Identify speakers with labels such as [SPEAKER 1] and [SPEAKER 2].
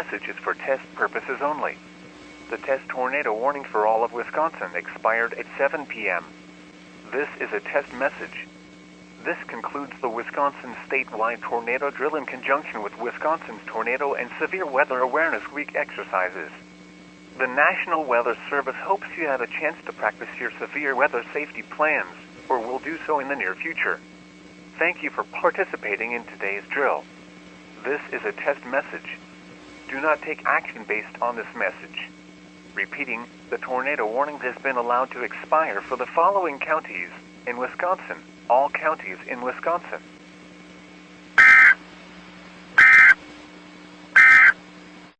[SPEAKER 1] message is for test purposes only. The test tornado warning for all of Wisconsin expired at 7 p.m. This is a test message. This concludes the Wisconsin statewide tornado drill in conjunction with Wisconsin's Tornado and Severe Weather Awareness Week exercises. The National Weather Service hopes you have a chance to practice your severe weather safety plans, or will do so in the near future. Thank you for participating in today's drill. This is a test message. Do not take action based on this message. Repeating, the tornado warning has been allowed to expire for the following counties in Wisconsin. All counties in Wisconsin.